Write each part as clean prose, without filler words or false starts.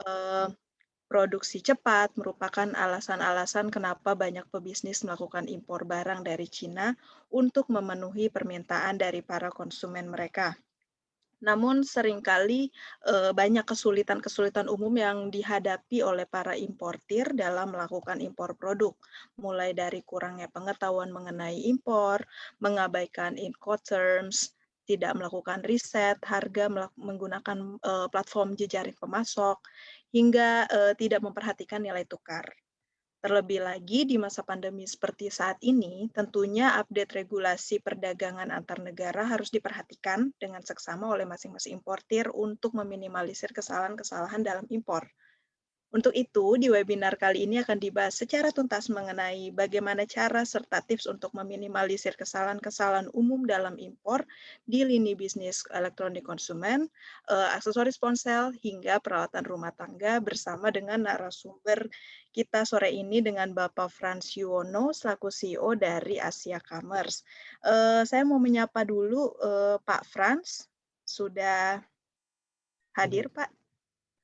eee, produksi cepat merupakan alasan-alasan kenapa banyak pebisnis melakukan impor barang dari Cina untuk memenuhi permintaan dari para konsumen mereka. Namun seringkali, banyak kesulitan-kesulitan umum yang dihadapi oleh para importir dalam melakukan impor produk, mulai dari kurangnya pengetahuan mengenai impor, mengabaikan Incoterms, tidak melakukan riset harga menggunakan, platform jejaring pemasok, hingga, tidak memperhatikan nilai tukar. Terlebih lagi di masa pandemi seperti saat ini, tentunya update regulasi perdagangan antar negara harus diperhatikan dengan seksama oleh masing-masing importir untuk meminimalisir kesalahan-kesalahan dalam impor. Untuk itu, di webinar kali ini akan dibahas secara tuntas mengenai bagaimana cara serta tips untuk meminimalisir kesalahan-kesalahan umum dalam impor di lini bisnis elektronik konsumen, aksesoris ponsel, hingga peralatan rumah tangga bersama dengan narasumber kita sore ini dengan Bapak Frans Yuwono selaku CEO dari Asia Commerce. Saya mau menyapa dulu Pak Frans, sudah hadir Pak?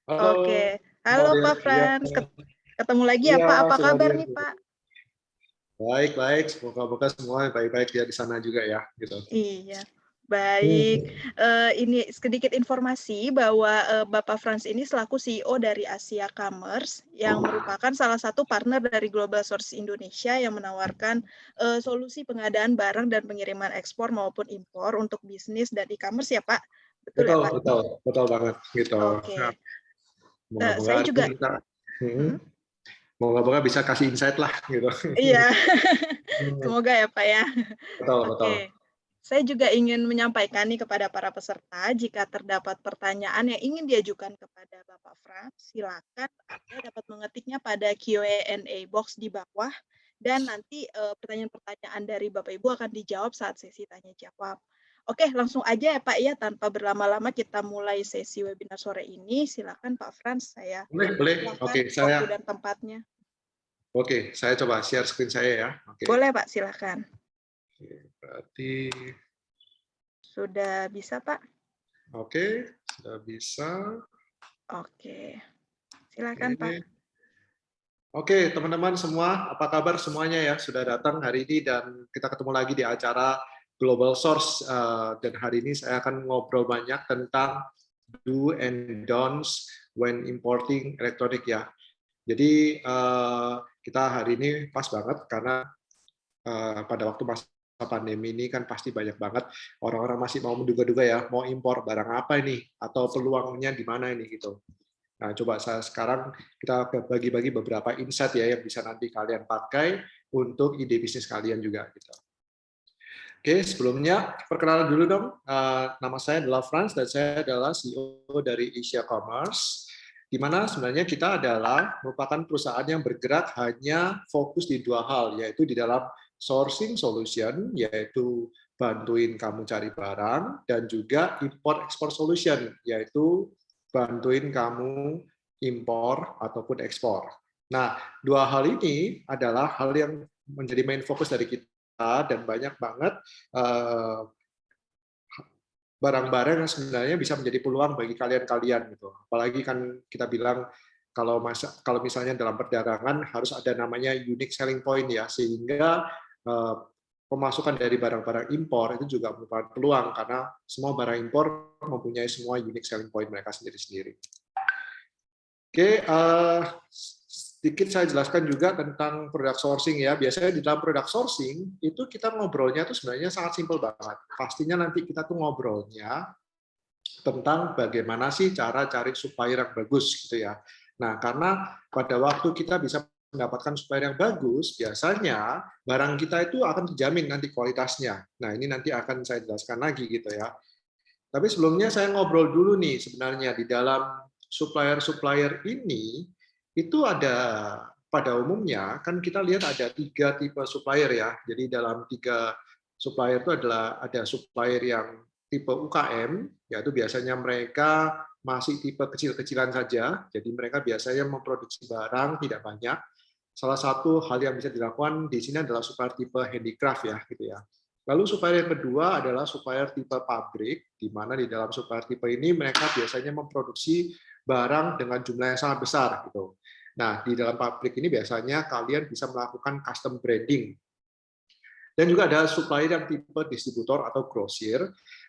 Halo, Oke, Mbak halo Pak Dea. Iya, Frans, ketemu lagi ya iya, Pak, apa sudah kabar hadir. nih Pak? Baik, baik. Semoga semua baik-baik ya di sana juga ya, gitu. Iya, baik. Hmm. Ini sedikit informasi bahwa Bapak Frans ini selaku CEO dari Asia Commerce yang merupakan salah satu partner dari Global Source Indonesia yang menawarkan solusi pengadaan barang dan pengiriman ekspor maupun impor untuk bisnis dan e-commerce ya Pak, betul ya Betul, Pak? betul, betul banget gitu. Nah, Oke, moga-moga saya ini juga. kita, hmm, Mm, moga-moga bisa kasih insight lah gitu. iya, Hmm. semoga ya Pak ya. Betul, betul. Oke, saya juga ingin menyampaikan nih kepada para peserta, jika terdapat pertanyaan yang ingin diajukan kepada Bapak Frans, silakan Anda dapat mengetiknya pada Q&A box di bawah, dan nanti pertanyaan-pertanyaan dari Bapak Ibu akan dijawab saat sesi tanya jawab. Oke, langsung aja ya Pak ya, tanpa berlama-lama kita mulai sesi webinar sore ini. Silakan Pak Frans, saya Boleh, boleh. silakan Oke, waktu dan tempatnya. saya coba share screen saya ya. Oke. Boleh Pak, silakan. Berarti, Sudah bisa Pak? oke, sudah bisa. Oke, silakan Pak. Oke. Oke, teman-teman semua, apa kabar semuanya ya? Sudah datang hari ini dan kita ketemu lagi di acara Global Source. Dan hari ini saya akan ngobrol banyak tentang do and don'ts when importing elektronik ya. Jadi kita hari ini pas banget karena pada waktu masa pandemi ini kan pasti banyak banget orang-orang masih mau menduga-duga ya, mau impor barang apa ini atau peluangnya di mana ini gitu. Nah, coba sekarang kita bagi-bagi beberapa insight ya yang bisa nanti kalian pakai untuk ide bisnis kalian juga. Gitu. Oke, sebelumnya perkenalan dulu dong. Nama saya adalah Frans dan saya adalah CEO dari Asia Commerce, di mana sebenarnya kita adalah merupakan perusahaan yang bergerak hanya fokus di dua hal, yaitu di dalam sourcing solution, yaitu bantuin kamu cari barang, dan juga import-export solution, yaitu bantuin kamu impor ataupun ekspor. Nah, dua hal ini adalah hal yang menjadi main fokus dari kita dan banyak banget barang-barang yang sebenarnya bisa menjadi peluang bagi kalian-kalian gitu. Apalagi kan kita bilang kalau misalnya dalam perdagangan harus ada namanya unique selling point ya, sehingga pemasukan dari barang-barang impor itu juga merupakan peluang karena semua barang impor mempunyai semua unique selling point mereka sendiri-sendiri. Oke, sedikit saya jelaskan juga tentang product sourcing ya. Biasanya di dalam product sourcing itu kita ngobrolnya tuh sebenarnya sangat simpel banget. Pastinya nanti kita tuh ngobrolnya tentang bagaimana sih cara cari supplier yang bagus gitu ya. Nah, karena pada waktu kita bisa mendapatkan supplier yang bagus, biasanya barang kita itu akan terjamin nanti kualitasnya. Nah, ini nanti akan saya jelaskan lagi gitu ya. Tapi sebelumnya saya ngobrol dulu nih sebenarnya di dalam supplier-supplier ini itu ada pada umumnya kan kita lihat ada 3 tipe supplier ya. Jadi dalam 3 supplier itu adalah ada supplier yang tipe UKM, yaitu biasanya mereka masih tipe kecil-kecilan saja. Jadi mereka biasanya memproduksi barang tidak banyak. Salah satu hal yang bisa dilakukan di sini adalah supplier tipe handicraft ya, gitu ya. Lalu supplier yang kedua adalah supplier tipe pabrik, di mana di dalam supplier tipe ini mereka biasanya memproduksi barang dengan jumlah yang sangat besar gitu. Nah, di dalam pabrik ini biasanya kalian bisa melakukan custom branding. Dan juga ada supplier yang tipe distributor atau grosir.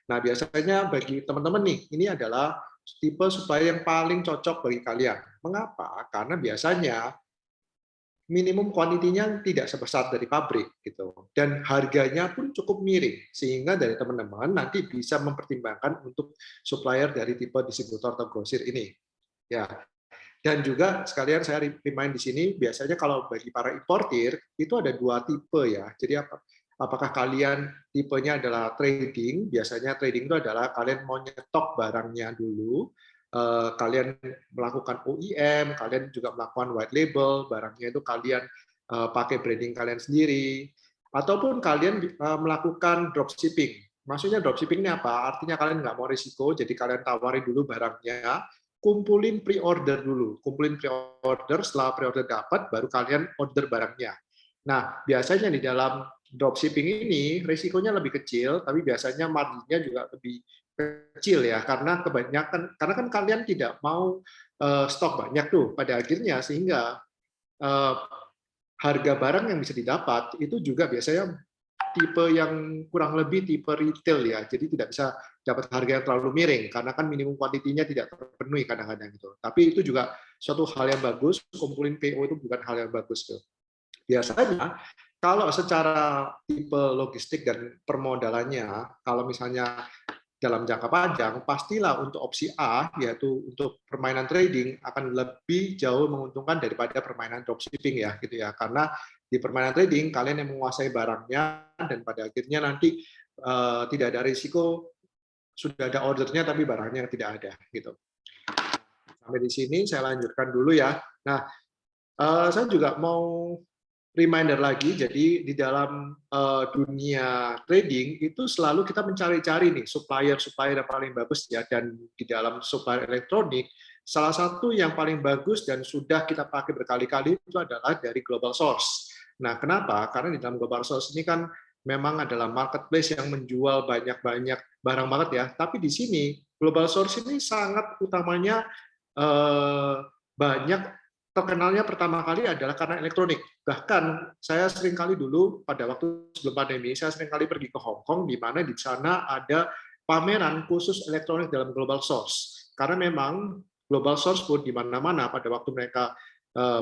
Nah, biasanya bagi teman-teman nih, ini adalah tipe supplier yang paling cocok bagi kalian. Mengapa? Karena biasanya minimum kuantitinya tidak sebesar dari pabrik gitu, dan harganya pun cukup miring, sehingga dari teman-teman nanti bisa mempertimbangkan untuk supplier dari tipe distributor atau grosir ini. Ya, dan juga sekalian saya remind di sini, biasanya kalau bagi para importir itu ada dua tipe ya. Jadi apakah kalian tipenya adalah trading? Biasanya trading itu adalah kalian mau nyetok barangnya dulu, kalian melakukan OEM, kalian juga melakukan white label, barangnya itu kalian pakai branding kalian sendiri, ataupun kalian melakukan dropshipping. Maksudnya dropshipping ini apa? Artinya kalian nggak mau risiko, jadi kalian tawarin dulu barangnya, kumpulin pre-order dulu. Kumpulin pre-order, setelah pre-order dapat, baru kalian order barangnya. Nah, biasanya di dalam dropshipping ini, risikonya lebih kecil, tapi biasanya marginnya juga lebih kecil ya, karena kebanyakan, karena kan kalian tidak mau stok banyak tuh pada akhirnya, sehingga uh, harga barang yang bisa didapat itu juga biasanya tipe yang kurang lebih tipe retail ya, jadi tidak bisa dapat harga yang terlalu miring karena kan minimum kuantitinya tidak terpenuhi kadang-kadang gitu. Tapi itu juga suatu hal yang bagus, kumpulin PO itu bukan hal yang bagus tuh. Biasanya kalau secara tipe logistik dan permodalannya, kalau misalnya dalam jangka panjang, pastilah untuk opsi A, yaitu untuk permainan trading, akan lebih jauh menguntungkan daripada permainan dropshipping ya, gitu ya. Karena di permainan trading, kalian yang menguasai barangnya, dan pada akhirnya nanti tidak ada risiko, sudah ada ordernya, tapi barangnya tidak ada. Gitu. Sampai di sini, saya lanjutkan dulu ya. Nah, saya juga mau reminder lagi, jadi di dalam dunia trading itu selalu kita mencari-cari nih supplier yang paling bagus ya, dan di dalam supplier elektronik salah satu yang paling bagus dan sudah kita pakai berkali-kali itu adalah dari Global Source. Nah, kenapa? Karena di dalam Global Source ini kan memang adalah marketplace yang menjual banyak-banyak barang banget ya, tapi di sini Global Source ini sangat utamanya banyak terkenalnya pertama kali adalah karena elektronik. Bahkan saya sering kali dulu pada waktu sebelum pandemi, saya sering kali pergi ke Hong Kong, di mana di sana ada pameran khusus elektronik dalam Global Source. Karena memang Global Source pun di mana-mana pada waktu mereka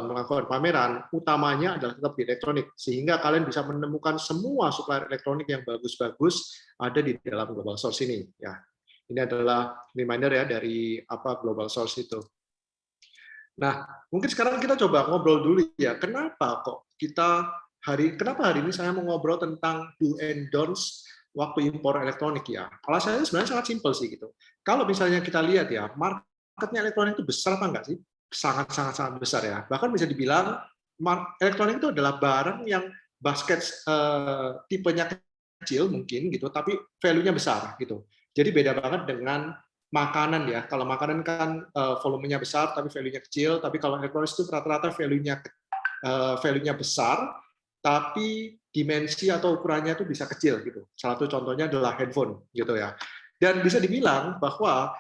melakukan pameran, utamanya adalah tetap di elektronik. Sehingga kalian bisa menemukan semua supplier elektronik yang bagus-bagus ada di dalam Global Source ini. Ya, ini adalah reminder ya dari apa Global Source itu. Nah, mungkin sekarang kita coba ngobrol dulu ya. Kenapa hari ini saya mau ngobrol tentang do and don'ts waktu impor elektronik ya. Alasannya sebenarnya sangat simpel sih gitu. Kalau misalnya kita lihat ya, marketnya elektronik itu besar apa enggak sih? Sangat besar ya. Bahkan bisa dibilang elektronik itu adalah barang yang basket tipenya kecil mungkin gitu, tapi value-nya besar gitu. Jadi beda banget dengan makanan ya. Kalau makanan kan volumenya besar tapi value-nya kecil, tapi kalau elektronik itu rata-rata value-nya besar tapi dimensi atau ukurannya itu bisa kecil gitu. Salah satu contohnya adalah handphone gitu ya. Dan bisa dibilang bahwa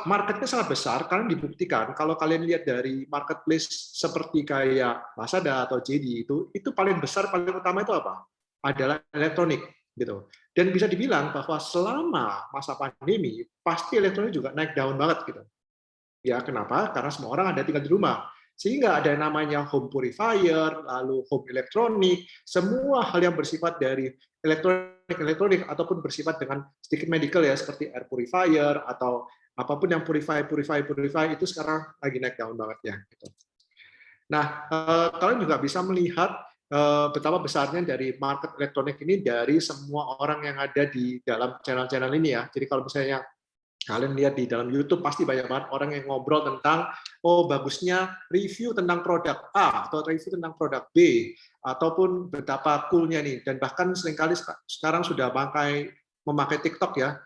marketnya sangat besar karena dibuktikan kalau kalian lihat dari marketplace seperti kayak Lazada atau JD itu paling besar paling utama itu apa? Adalah elektronik gitu. Dan bisa dibilang bahwa selama masa pandemi pasti elektronik juga naik daun banget gitu. Ya, kenapa? Karena semua orang ada tinggal di rumah. Sehingga ada yang namanya home purifier, lalu home elektronik, semua hal yang bersifat dari elektronik ataupun bersifat dengan sedikit medical ya, seperti air purifier atau apapun yang purify itu sekarang lagi naik daun banget ya. Gitu. Nah, kalian juga bisa melihat betapa besarnya dari market elektronik ini dari semua orang yang ada di dalam channel-channel ini ya. Jadi kalau misalnya kalian lihat di dalam YouTube pasti banyak banget orang yang ngobrol tentang bagusnya review tentang produk A atau review tentang produk B ataupun betapa coolnya nih, dan bahkan seringkali sekarang sudah memakai TikTok ya,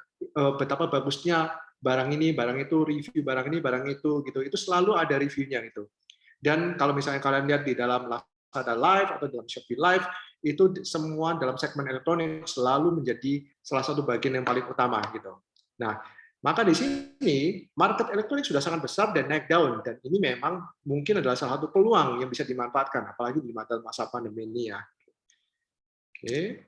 betapa bagusnya barang ini, barang itu, review barang ini, barang itu gitu. Itu selalu ada reviewnya gitu. Dan kalau misalnya kalian lihat di dalam Lazada Live atau dalam Shopee Live, itu semua dalam segmen elektronik selalu menjadi salah satu bagian yang paling utama gitu. Nah, Maka di sini market elektronik sudah sangat besar dan naik daun, dan ini memang mungkin adalah salah satu peluang yang bisa dimanfaatkan, apalagi di masa pandemi ini ya. Oke.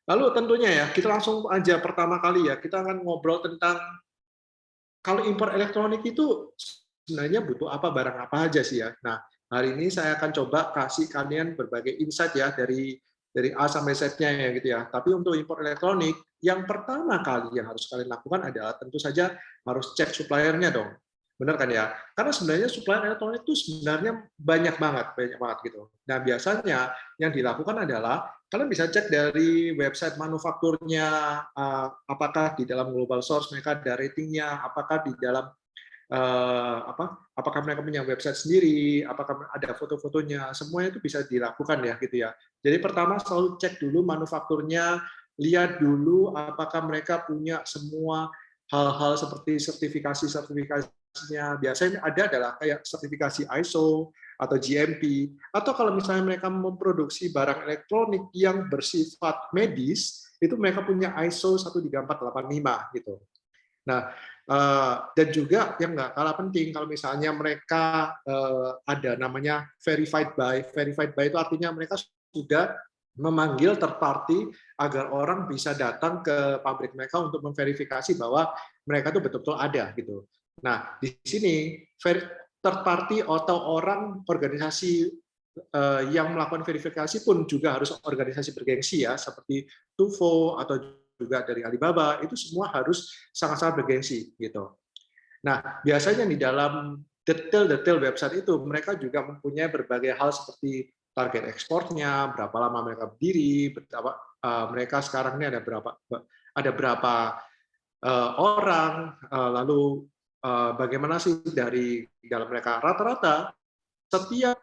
Lalu tentunya ya, kita langsung aja pertama kali ya, kita akan ngobrol tentang kalau impor elektronik itu sebenarnya butuh apa, barang apa aja sih ya. Nah, hari ini saya akan coba kasih kalian berbagai insight ya dari A sampai Z-nya ya gitu ya. Tapi untuk impor elektronik, yang pertama kali yang harus kalian lakukan adalah tentu saja harus cek suppliernya dong. Benar kan ya? Karena sebenarnya supplier elektronik itu sebenarnya banyak banget gitu. Nah, biasanya yang dilakukan adalah kalian bisa cek dari website manufakturnya, apakah di dalam global source mereka ada ratingnya, apakah di dalam apakah mereka punya website sendiri, apakah ada foto-fotonya, semuanya itu bisa dilakukan ya gitu ya. Jadi pertama selalu cek dulu manufakturnya, lihat dulu apakah mereka punya semua hal-hal seperti sertifikasinya. Biasanya ada adalah kayak sertifikasi ISO atau GMP, atau kalau misalnya mereka memproduksi barang elektronik yang bersifat medis, itu mereka punya ISO 13485 gitu. Nah, dan juga yang nggak kalah penting, kalau misalnya mereka ada namanya verified by itu artinya mereka sudah memanggil third party agar orang bisa datang ke pabrik mereka untuk memverifikasi bahwa mereka itu betul-betul ada gitu. Nah, di sini third party atau orang organisasi yang melakukan verifikasi pun juga harus organisasi bergengsi ya, seperti Tufo atau juga dari Alibaba, itu semua harus sangat-sangat bergengsi gitu. Nah, biasanya di dalam detail-detail website itu mereka juga mempunyai berbagai hal seperti target ekspornya, berapa lama mereka berdiri, berapa mereka sekarang ini ada berapa orang, lalu bagaimana sih dari dalam mereka rata-rata setiap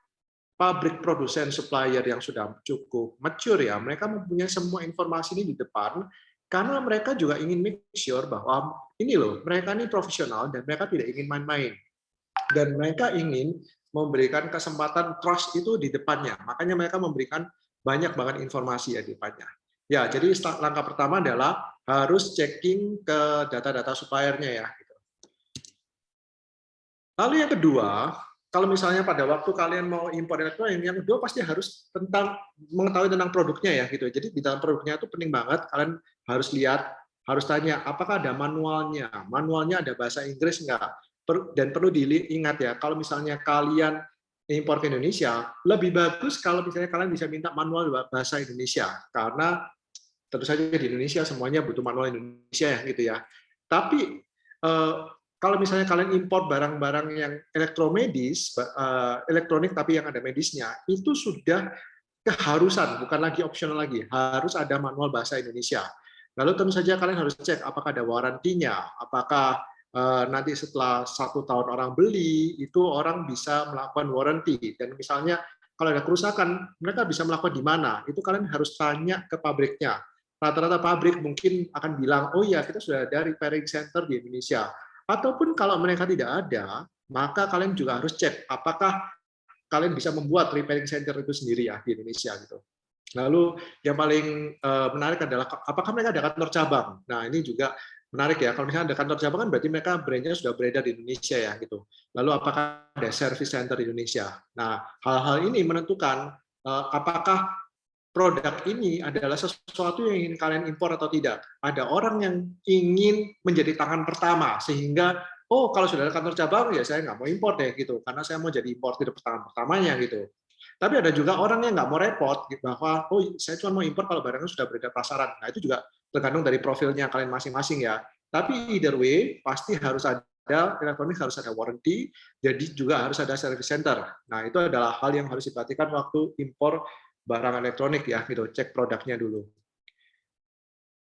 pabrik produsen supplier yang sudah cukup mature ya, mereka mempunyai semua informasi ini di depan karena mereka juga ingin make sure bahwa ini loh, mereka ini profesional dan mereka tidak ingin main-main. Dan mereka ingin memberikan kesempatan trust itu di depannya. Makanya mereka memberikan banyak banget informasi ya di depannya. Ya, jadi langkah pertama adalah harus checking ke data-data suppliernya ya. Lalu yang kedua, kalau misalnya pada waktu kalian mau impor elektronik, yang kedua pasti harus mengetahui tentang produknya ya gitu. Jadi di dalam produknya itu penting banget kalian harus lihat, harus tanya apakah ada manualnya. Manualnya ada bahasa Inggris enggak? Dan perlu diingat ya, kalau misalnya kalian impor ke Indonesia, lebih bagus kalau misalnya kalian bisa minta manual bahasa Indonesia karena tentu saja di Indonesia semuanya butuh manual Indonesia ya gitu ya. Tapi kalau misalnya kalian impor barang-barang yang elektromedis, elektronik tapi yang ada medisnya, itu sudah keharusan, bukan lagi opsional lagi, harus ada manual bahasa Indonesia. Lalu tentu saja kalian harus cek apakah ada warantinya, apakah nanti setelah 1 tahun orang beli, itu orang bisa melakukan warranty. Dan misalnya kalau ada kerusakan, mereka bisa melakukan di mana? Itu kalian harus tanya ke pabriknya. Rata-rata pabrik mungkin akan bilang, oh iya kita sudah ada repairing center di Indonesia. Ataupun kalau mereka tidak ada, maka kalian juga harus cek apakah kalian bisa membuat repairing center itu sendiri ya di Indonesia gitu. Lalu yang paling menarik adalah apakah mereka ada kantor cabang. Nah ini juga menarik ya. Kalau misalnya ada kantor cabang kan berarti mereka brandnya sudah beredar di Indonesia ya gitu. Lalu apakah ada service center di Indonesia. Nah hal-hal ini menentukan apakah produk ini adalah sesuatu yang ingin kalian impor atau tidak. Ada orang yang ingin menjadi tangan pertama, sehingga, oh kalau sudah ada kantor cabang, ya saya nggak mau impor deh, gitu, karena saya mau jadi importir tangan pertamanya. Gitu. Tapi ada juga orang yang nggak mau repot, gitu, bahwa, oh saya cuma mau impor kalau barangnya sudah beredar pasaran. Nah itu juga tergantung dari profilnya kalian masing-masing ya. Tapi either way, pasti harus ada elektronik, harus ada warranty, jadi juga harus ada service center. Nah itu adalah hal yang harus diperhatikan waktu impor barang elektronik ya, gitu, cek produknya dulu.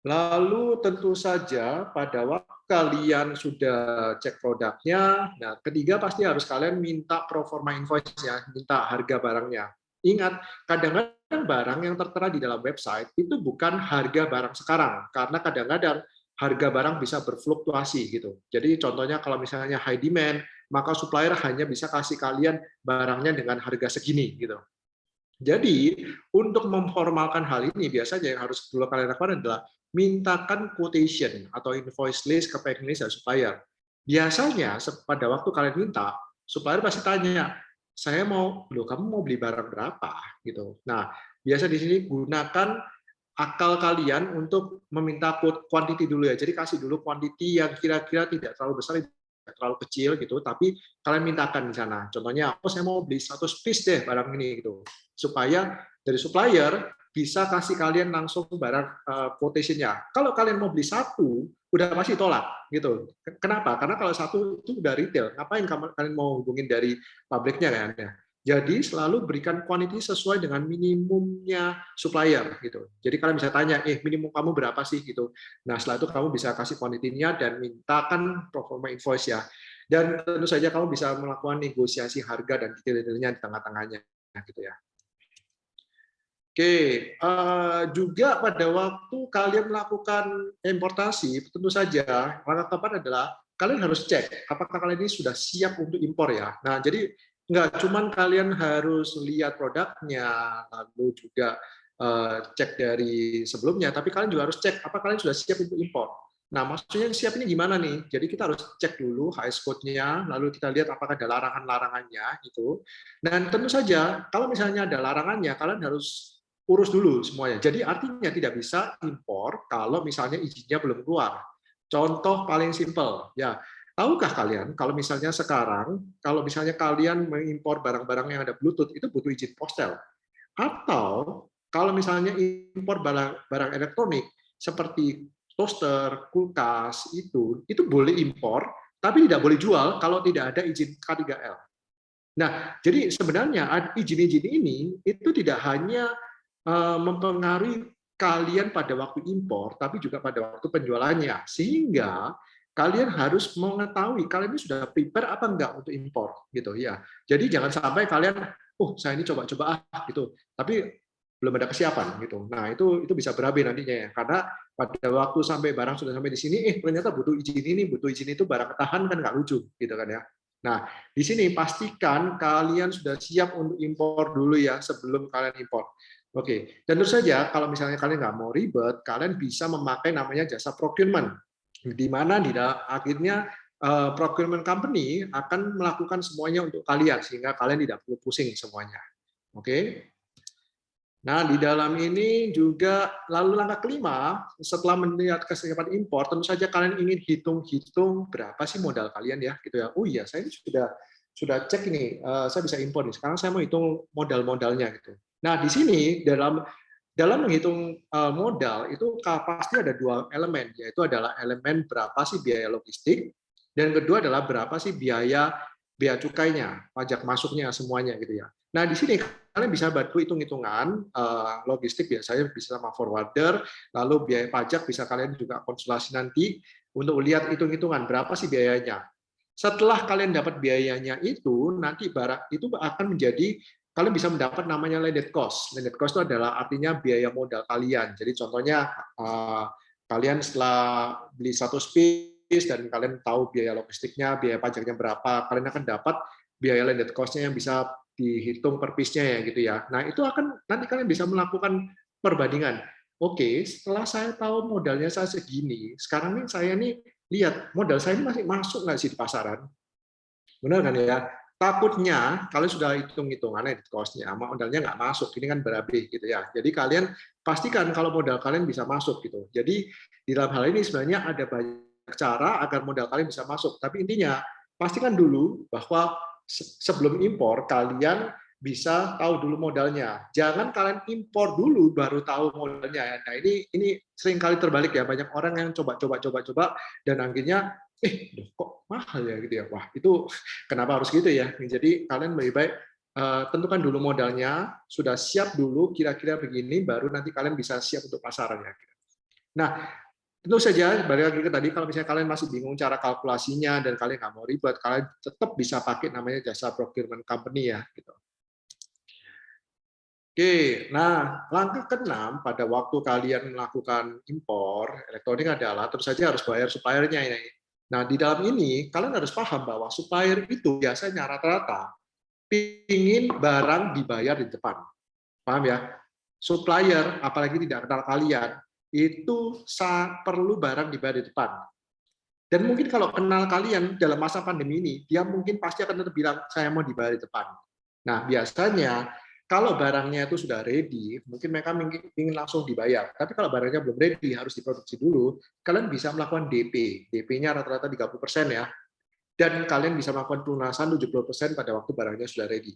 Lalu tentu saja pada waktu kalian sudah cek produknya, nah ketiga pasti harus kalian minta pro forma invoice ya, minta harga barangnya. Ingat, kadang-kadang barang yang tertera di dalam website itu bukan harga barang sekarang, karena kadang-kadang harga barang bisa berfluktuasi gitu. Jadi contohnya kalau misalnya high demand, maka supplier hanya bisa kasih kalian barangnya dengan harga segini gitu. Jadi, untuk memformalkan hal ini, biasanya yang harus dulu kalian lakukan adalah mintakan quotation atau invoice list ke penglis dan supplier. Biasanya pada waktu kalian minta, supplier pasti tanya, saya mau, loh kamu mau beli barang berapa? Gitu. Nah, biasa di sini gunakan akal kalian untuk meminta quantity dulu ya. Jadi kasih dulu quantity yang kira-kira tidak terlalu besar, tidak terlalu kecil gitu, tapi kalian mintakan di sana. Contohnya, oh saya mau beli 100 piece deh barang ini gitu. Supaya dari supplier bisa kasih kalian langsung barang quotation-nya. Kalau kalian mau beli satu, udah pasti tolak gitu. Kenapa? Karena kalau satu itu udah retail, ngapain kalian mau hubungin dari pabriknya kan ya. Jadi selalu berikan quantity sesuai dengan minimumnya supplier gitu. Jadi kalian bisa tanya, minimum kamu berapa sih gitu. Nah setelah itu kamu bisa kasih quantity-nya dan mintakan proforma invoice ya. Dan tentu saja kamu bisa melakukan negosiasi harga dan detail-detailnya di tengah-tengahnya gitu ya. Oke, juga pada waktu kalian melakukan importasi, tentu saja langkah keempat adalah kalian harus cek apakah kalian ini sudah siap untuk impor ya. Nah, jadi nggak cuman kalian harus lihat produknya, lalu juga cek dari sebelumnya, tapi kalian juga harus cek apakah kalian sudah siap untuk impor. Nah, maksudnya siap ini gimana nih? Jadi kita harus cek dulu HS code-nya, lalu kita lihat apakah ada larangan-larangannya gitu. Dan tentu saja kalau misalnya ada larangannya, kalian harus urus dulu semuanya. Jadi artinya tidak bisa impor kalau misalnya izinnya belum keluar. Contoh paling simpel, ya. Tahukah kalian kalau misalnya sekarang, kalau misalnya kalian mengimpor barang-barang yang ada Bluetooth itu butuh izin postel. Atau kalau misalnya impor barang elektronik seperti toaster, kulkas itu boleh impor, tapi tidak boleh jual kalau tidak ada izin K3L. Nah, jadi sebenarnya izin-izin ini itu tidak hanya mempengaruhi kalian pada waktu impor, tapi juga pada waktu penjualannya. Sehingga kalian harus mengetahui kalian ini sudah prepare apa enggak untuk impor gitu ya. Jadi jangan sampai kalian, oh saya ini coba-coba gitu, tapi belum ada kesiapan gitu. Nah itu bisa berabe nantinya ya, karena pada waktu sampai barang sudah sampai di sini, ternyata butuh izin ini, butuh izin itu, barang ketahan kan nggak lucu gitu kan ya. Nah di sini pastikan kalian sudah siap untuk impor dulu ya sebelum kalian impor. Oke, dan tentu saja kalau misalnya kalian nggak mau ribet, kalian bisa memakai namanya jasa procurement, di mana di akhirnya procurement company akan melakukan semuanya untuk kalian sehingga kalian tidak perlu pusing semuanya. Oke. Nah, di dalam ini juga lalu langkah kelima, setelah melihat kesiapan impor, tentu saja kalian ingin hitung-hitung berapa sih modal kalian ya, gitu ya. Oh iya, saya ini sudah cek ini, saya bisa impor nih. Sekarang saya mau hitung modal-modalnya gitu. Nah, di sini dalam menghitung modal itu pasti ada dua elemen, yaitu adalah elemen berapa sih biaya logistik, dan kedua adalah berapa sih biaya bea cukainya, pajak masuknya semuanya gitu ya. Nah, di sini kalian bisa bantu hitung-hitungan logistik biasanya bisa sama forwarder, lalu biaya pajak bisa kalian juga konsultasi nanti untuk lihat hitung-hitungan berapa sih biayanya. Setelah kalian dapat biayanya itu, nanti barang itu akan menjadi kalian bisa mendapat namanya landed cost. Landed cost itu adalah artinya biaya modal kalian. Jadi contohnya kalian setelah beli 100 piece dan kalian tahu biaya logistiknya, biaya pajaknya berapa, kalian akan dapat biaya landed cost-nya yang bisa dihitung per piece-nya ya gitu ya. Nah, itu akan nanti kalian bisa melakukan perbandingan. Oke, setelah saya tahu modalnya saya segini, sekarang nih saya nih lihat modal saya ini masih masuk nggak sih di pasaran? Benar kan ya? Takutnya kalau sudah hitung-hitungannya di cost-nya, modalnya nggak masuk, ini kan berabe gitu ya. Jadi kalian pastikan kalau modal kalian bisa masuk gitu. Jadi di dalam hal ini sebenarnya ada banyak cara agar modal kalian bisa masuk. Tapi intinya pastikan dulu bahwa sebelum impor kalian bisa tahu dulu modalnya. Jangan kalian impor dulu baru tahu modalnya. Nah ini sering kali terbalik ya. Banyak orang yang coba dan akhirnya kok mahal ya gitu ya. Wah itu kenapa harus gitu ya? Jadi kalian lebih baik tentukan dulu modalnya, sudah siap dulu kira-kira begini, baru nanti kalian bisa siap untuk pasarannya. Nah, tentu saja balik lagi ke tadi, kalau misalnya kalian masih bingung cara kalkulasinya dan kalian nggak mau ribet, kalian tetap bisa pakai namanya jasa procurement company ya. Gitu. Oke, nah langkah keenam pada waktu kalian melakukan impor elektronik adalah tentu saja harus bayar suppliernya ini. Nah di dalam ini kalian harus paham bahwa supplier itu biasanya rata-rata ingin barang dibayar di depan. Paham ya? Supplier, apalagi tidak kenal kalian, itu perlu barang dibayar di depan. Dan mungkin kalau kenal kalian dalam masa pandemi ini, dia mungkin pasti akan tetap bilang, saya mau dibayar di depan. Nah, biasanya kalau barangnya itu sudah ready, mungkin mereka ingin langsung dibayar. Tapi kalau barangnya belum ready, harus diproduksi dulu, kalian bisa melakukan DP. DP-nya rata-rata 30% ya. Dan kalian bisa melakukan pelunasan 70% pada waktu barangnya sudah ready.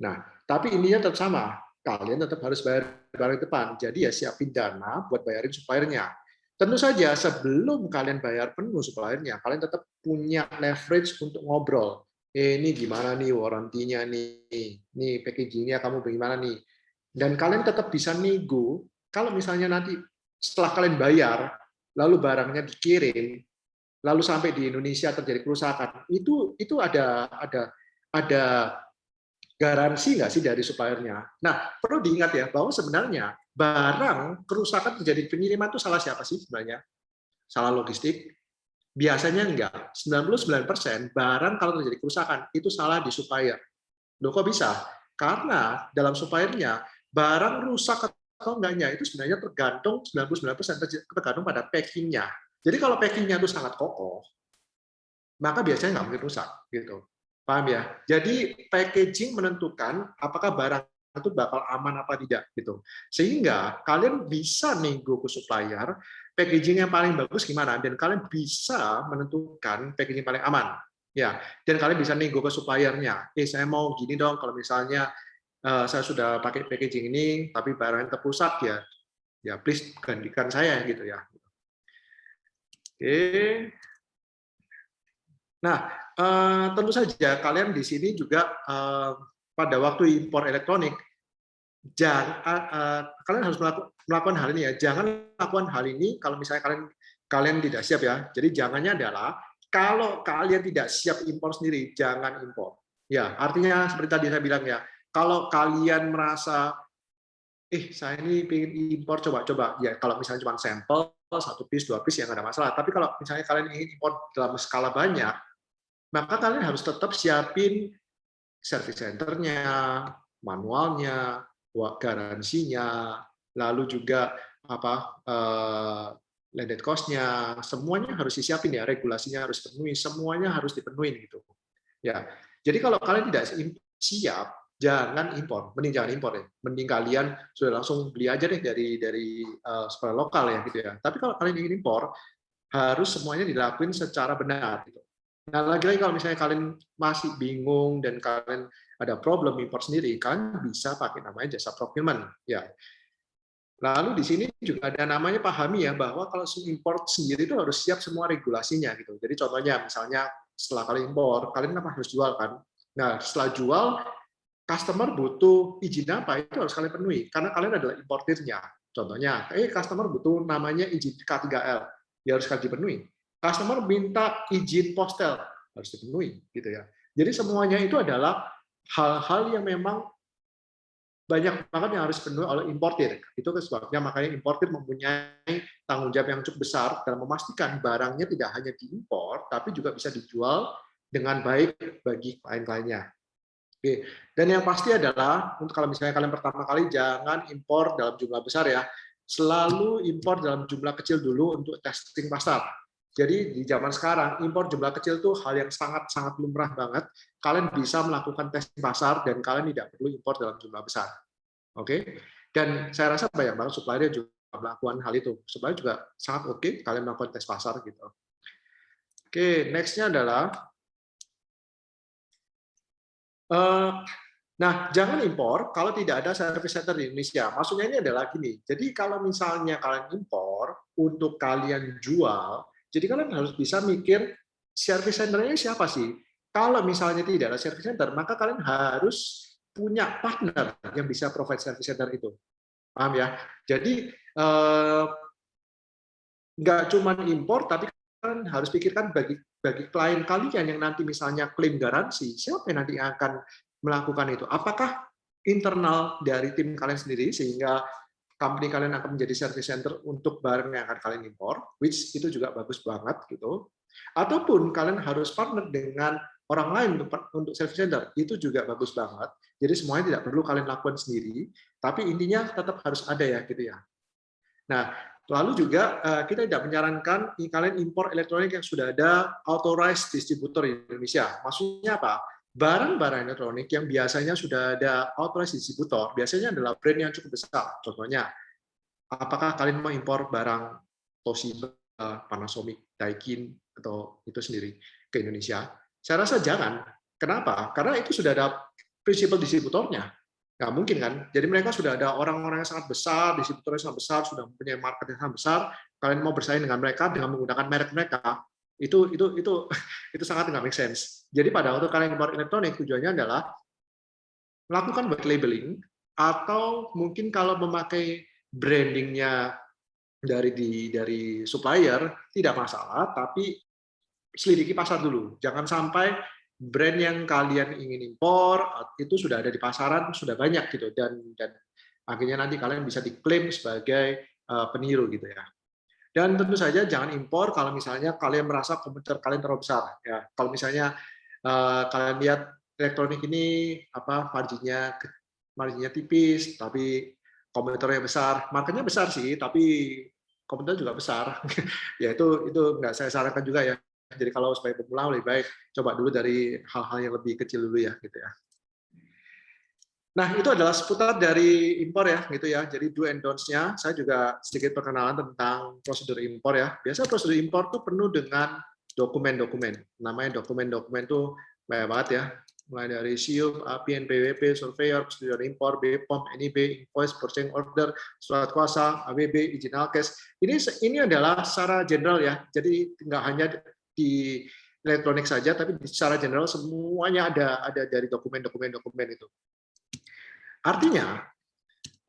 Nah, tapi ininya tetap sama. Kalian tetap harus bayar barang depan. Jadi ya siapin dana buat bayarin suppliernya. Tentu saja sebelum kalian bayar penuh suppliernya, kalian tetap punya leverage untuk ngobrol. Ini gimana nih warranty-nya nih? Nih packaging-nya kamu bagaimana nih? Dan kalian tetap bisa nego kalau misalnya nanti setelah kalian bayar, lalu barangnya dikirim, lalu sampai di Indonesia terjadi kerusakan, itu ada garansi nggak sih dari suppliernya? Nah, perlu diingat ya bahwa sebenarnya barang kerusakan terjadi pengiriman itu salah siapa sih sebenarnya? Salah logistik? Biasanya enggak. 99% barang kalau terjadi kerusakan itu salah di supplier. Loh kok bisa? Karena dalam suppliernya barang rusak atau enggaknya itu sebenarnya tergantung 99% tergantung pada packingnya. Jadi kalau packingnya itu sangat kokoh, maka biasanya nggak mungkin rusak gitu. Paham ya? Jadi packaging menentukan apakah barang itu bakal aman apa tidak gitu. Sehingga kalian bisa nego ke supplier packaging yang paling bagus gimana dan kalian bisa menentukan packaging paling aman. Ya, dan kalian bisa nego ke suppliernya. Saya mau gini dong kalau misalnya saya sudah pakai packaging ini tapi barangnya tetap rusak ya. Ya please gantikan saya gitu ya. Oke. Nah, tentu saja kalian di sini juga pada waktu impor elektronik, kalian harus melakukan hal ini ya. Jangan lakukan hal ini kalau misalnya kalian tidak siap ya. Jadi jangannya adalah kalau kalian tidak siap impor sendiri, jangan impor. Ya, artinya seperti tadi saya bilang ya, kalau kalian merasa saya ini pengen impor coba-coba ya kalau misalnya cuma sampel 1 piece 2 piece ya nggak ada masalah. Tapi kalau misalnya kalian ingin impor dalam skala banyak, maka kalian harus tetap siapin service center-nya, manualnya, garansinya, lalu juga landed cost-nya, semuanya harus disiapin ya, regulasinya harus dipenuhi, semuanya harus dipenuhi gitu. Ya, jadi kalau kalian tidak siap, jangan impor, mending jangan impor ya, mending kalian sudah langsung beli aja deh dari supplier lokal ya gitu ya. Tapi kalau kalian ingin impor, harus semuanya dilakuin secara benar gitu. Nah, lagi-lagi kalau misalnya kalian masih bingung dan kalian ada problem import sendiri, kalian bisa pakai namanya jasa procurement. Ya. Lalu di sini juga ada namanya pahami ya bahwa kalau import sendiri itu harus siap semua regulasinya gitu. Jadi contohnya misalnya setelah kalian impor, kalian kan harus jual kan. Nah, setelah jual, customer butuh izin apa itu harus kalian penuhi karena kalian adalah importirnya. Contohnya, customer butuh namanya izin K3L, ya harus kalian penuhi. Customer minta izin postel, harus dipenuhi gitu ya. Jadi semuanya itu adalah hal-hal yang memang banyak banget yang harus dipenuhi oleh importir. Itu sebabnya makanya importir mempunyai tanggung jawab yang cukup besar dalam memastikan barangnya tidak hanya diimpor, tapi juga bisa dijual dengan baik bagi klien-kliennya. Oke. Dan yang pasti adalah untuk kalau misalnya kalian pertama kali jangan impor dalam jumlah besar ya. Selalu impor dalam jumlah kecil dulu untuk testing pasar. Jadi di zaman sekarang impor jumlah kecil itu hal yang sangat-sangat lumrah banget. Kalian bisa melakukan testing pasar dan kalian tidak perlu impor dalam jumlah besar. Oke. Dan saya rasa banyak banget supplier juga melakukan hal itu. Supplier juga sangat oke kalian melakukan tes pasar gitu. Oke, next-nya adalah nah, jangan impor kalau tidak ada service center di Indonesia. Maksudnya ini adalah gini, jadi kalau misalnya kalian impor untuk kalian jual, jadi kalian harus bisa mikir service center-nya siapa sih? Kalau misalnya tidak ada service center, maka kalian harus punya partner yang bisa provide service center itu. Paham ya? Jadi nggak cuma impor, tapi kalian harus pikirkan bagi klien kalian yang nanti misalnya klaim garansi, siapa yang nanti akan melakukan itu? Apakah internal dari tim kalian sendiri sehingga company kalian akan menjadi service center untuk barang yang akan kalian impor, which itu juga bagus banget gitu. Ataupun kalian harus partner dengan orang lain untuk service center, itu juga bagus banget. Jadi semuanya tidak perlu kalian lakukan sendiri, tapi intinya tetap harus ada ya gitu ya. Nah, lalu juga kita tidak menyarankan kalian impor elektronik yang sudah ada authorized distributor di Indonesia. Maksudnya apa? Barang-barang elektronik yang biasanya sudah ada authorized distributor, biasanya adalah brand yang cukup besar. Contohnya, apakah kalian mau impor barang Toshiba, Panasonic, Daikin, atau itu sendiri ke Indonesia? Saya rasa jangan. Kenapa? Karena itu sudah ada prinsipal distributornya. Nggak mungkin kan? Jadi mereka sudah ada orang-orang yang sangat besar, distributor yang sangat besar, sudah mempunyai market yang sangat besar. Kalian mau bersaing dengan mereka dengan menggunakan merek mereka, itu itu sangat nggak make sense. Jadi pada waktu kalian impor elektronik, tujuannya adalah melakukan white labeling, atau mungkin kalau memakai brandingnya dari supplier tidak masalah, tapi selidiki pasar dulu. Jangan sampai brand yang kalian ingin impor itu sudah ada di pasaran, sudah banyak gitu, dan akhirnya nanti kalian bisa diklaim sebagai peniru gitu ya. Dan tentu saja jangan impor kalau misalnya kalian merasa komputer kalian terlalu besar ya. Kalau misalnya kalian lihat elektronik ini marginnya tipis tapi komputernya besar, marketnya besar sih tapi komputer juga besar. Ya itu nggak saya sarankan juga ya. Jadi kalau sebagai pemula lebih baik coba dulu dari hal-hal yang lebih kecil dulu ya gitu ya. Nah, itu adalah seputar dari impor ya, gitu ya. Jadi do and don'ts-nya, saya juga sedikit perkenalan tentang prosedur impor ya. Biasa prosedur impor tuh penuh dengan dokumen-dokumen. Namanya dokumen-dokumen tuh banyak banget ya. Mulai dari SIUP, APN, PWP, Surveyor, prosedur impor, BPOM, NIB, invoice, purchasing order, surat kuasa, AWB, izin alkes. Ini adalah secara general ya. Jadi nggak hanya di elektronik saja, tapi secara general semuanya ada dari dokumen-dokumen itu. Artinya,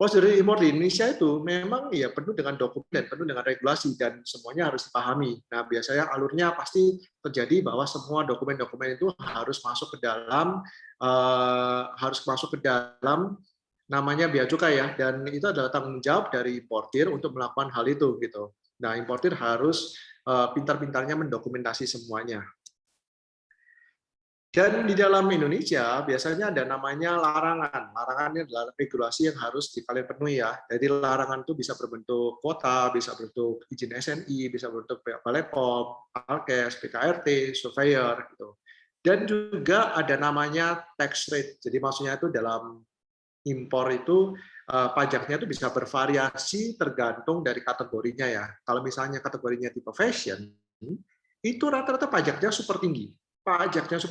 prosedur impor di Indonesia itu memang ya penuh dengan dokumen dan penuh dengan regulasi dan semuanya harus dipahami. Nah, biasanya alurnya pasti terjadi bahwa semua dokumen-dokumen itu harus masuk ke dalam namanya bea cukai ya, dan itu adalah tanggung jawab dari importir untuk melakukan hal itu gitu. Nah, importir harus pintar-pintarnya mendokumentasi semuanya. Dan di dalam Indonesia biasanya ada namanya larangan. Larangan ini adalah regulasi yang harus kalian penuhi ya. Jadi larangan itu bisa berbentuk kuota, bisa berbentuk izin SNI, bisa berbentuk Balai POM, Alkes, PKRT, surveyor gitu. Dan juga ada namanya tax rate. Jadi maksudnya itu dalam impor itu pajaknya itu bisa bervariasi tergantung dari kategorinya ya. Kalau misalnya kategorinya tipe fashion, itu rata-rata pajaknya super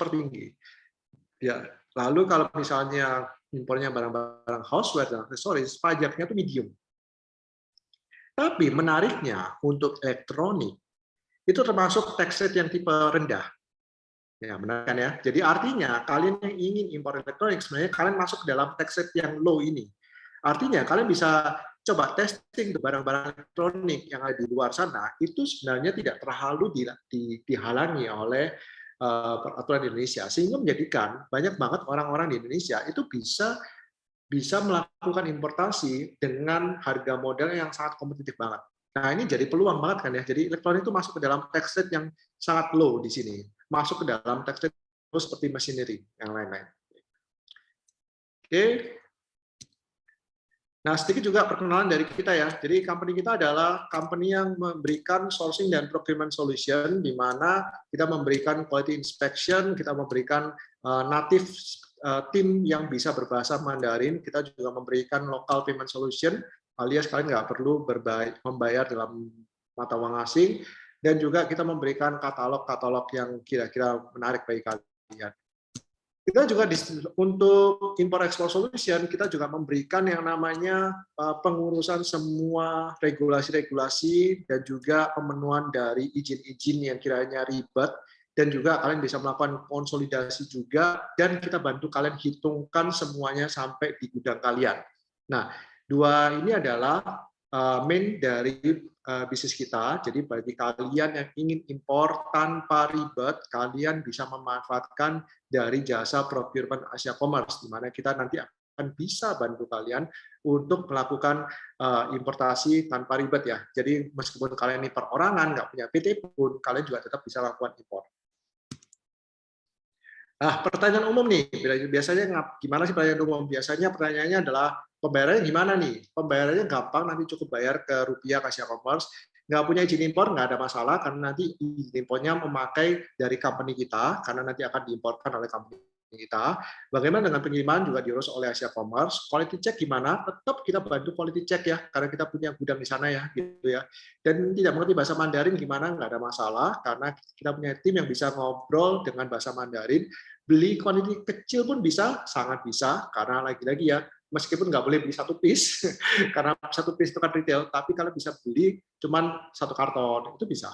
tinggi. Ya, lalu kalau misalnya impornya barang-barang houseware dan aksesoris, pajaknya itu medium. Tapi menariknya untuk elektronik itu termasuk tax rate yang tipe rendah. Ya, benar kan ya? Jadi artinya kalian yang ingin impor elektronik sebenarnya kalian masuk ke dalam tax rate yang low ini. Artinya kalian bisa coba testing barang-barang elektronik yang ada di luar sana, itu sebenarnya tidak terlalu dihalangi oleh peraturan Indonesia, sehingga menjadikan banyak banget orang-orang di Indonesia itu bisa melakukan importasi dengan harga modal yang sangat kompetitif banget. Nah, ini jadi peluang banget kan ya. Jadi elektronik itu masuk ke dalam tax rate yang sangat low di sini. Masuk ke dalam tax rate seperti machinery yang lain-lain. Oke. Nah, sedikit juga perkenalan dari kita ya. Jadi company kita adalah company yang memberikan sourcing dan procurement solution, di mana kita memberikan quality inspection, kita memberikan native tim yang bisa berbahasa Mandarin, kita juga memberikan local payment solution, alias kalian nggak perlu membayar dalam mata uang asing, dan juga kita memberikan katalog-katalog yang kira-kira menarik bagi kalian. Kita juga untuk import export solution kita juga memberikan yang namanya pengurusan semua regulasi-regulasi dan juga pemenuhan dari izin-izin yang kiranya ribet, dan juga kalian bisa melakukan konsolidasi juga, dan kita bantu kalian hitungkan semuanya sampai di gudang kalian. Nah, dua ini adalah main dari bisnis kita. Jadi bagi kalian yang ingin impor tanpa ribet, kalian bisa memanfaatkan dari jasa procurement Asia Commerce, di mana kita nanti akan bisa bantu kalian untuk melakukan importasi tanpa ribet ya. Jadi meskipun kalian ini perorangan, nggak punya PT pun, kalian juga tetap bisa lakukan impor. Pertanyaan umum nih, biasanya gimana sih pertanyaan umum? Biasanya pertanyaannya adalah pembayarannya gimana nih? Pembayarannya gampang, nanti cukup bayar ke rupiah ke Asia Commerce. Nggak punya izin impor, nggak ada masalah, karena nanti izin impornya memakai dari company kita, karena nanti akan diimporkan oleh company kita. Bagaimana dengan pengiriman juga diurus oleh Asia Commerce. Quality check gimana? Tetap kita bantu quality check ya, karena kita punya gudang di sana ya, gitu ya. Dan tidak mengerti bahasa Mandarin gimana? Nggak ada masalah, karena kita punya tim yang bisa ngobrol dengan bahasa Mandarin. Beli kuantiti kecil pun bisa, sangat bisa, karena lagi-lagi ya, meskipun nggak boleh beli satu piece, karena satu piece itu kan retail, tapi kalau bisa beli cuman satu karton, itu bisa.